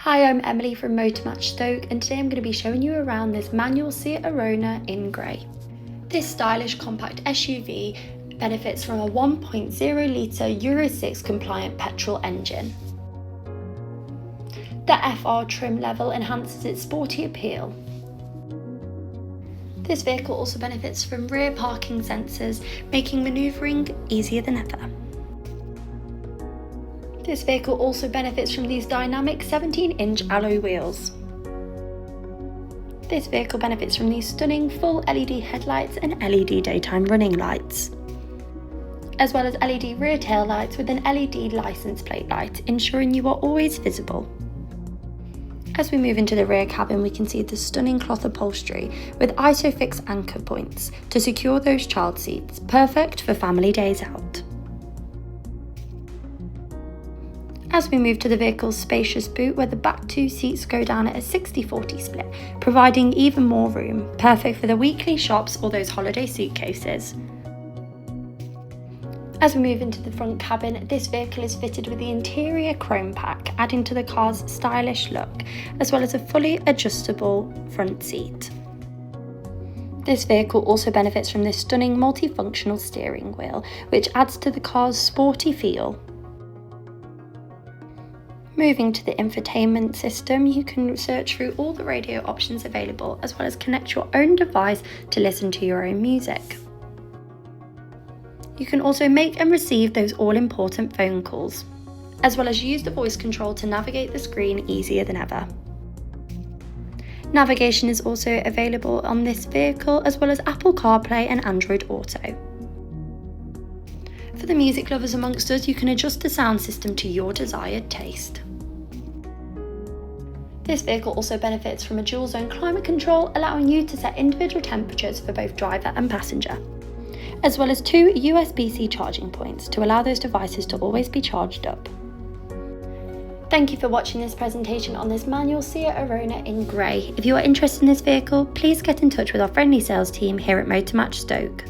Hi, I'm Emily from motormatchstoke, and today I'm going to be showing you around this manual Seat Arona in grey. This stylish compact SUV benefits from a 1.0 litre Euro 6 compliant petrol engine. The FR trim level enhances its sporty appeal. This vehicle also benefits from rear parking sensors, making manoeuvring easier than ever. This vehicle also benefits from these dynamic 17-inch alloy wheels. This vehicle benefits from these stunning full LED headlights and LED daytime running lights, as well as LED rear tail lights with an LED license plate light, ensuring you are always visible. As we move into the rear cabin, we can see the stunning cloth upholstery with ISOFIX anchor points to secure those child seats, perfect for family days out. As we move to the vehicle's spacious boot, where the back two seats go down at a 60-40 split, providing even more room, perfect for the weekly shops or those holiday suitcases. As we move into the front cabin, this vehicle is fitted with the interior chrome pack, adding to the car's stylish look, as well as a fully adjustable front seat. This vehicle also benefits from this stunning multifunctional steering wheel, which adds to the car's sporty feel. Moving to the infotainment system, you can search through all the radio options available, as well as connect your own device to listen to your own music. You can also make and receive those all-important phone calls, as well as use the voice control to navigate the screen easier than ever. Navigation is also available on this vehicle, as well as Apple CarPlay and Android Auto. For the music lovers amongst us, you can adjust the sound system to your desired taste. This vehicle also benefits from a dual zone climate control, allowing you to set individual temperatures for both driver and passenger, as well as two USB-C charging points to allow those devices to always be charged up. Thank you for watching this presentation on this manual Seat Arona in grey. If you are interested in this vehicle, please get in touch with our friendly sales team here at motormatchstoke.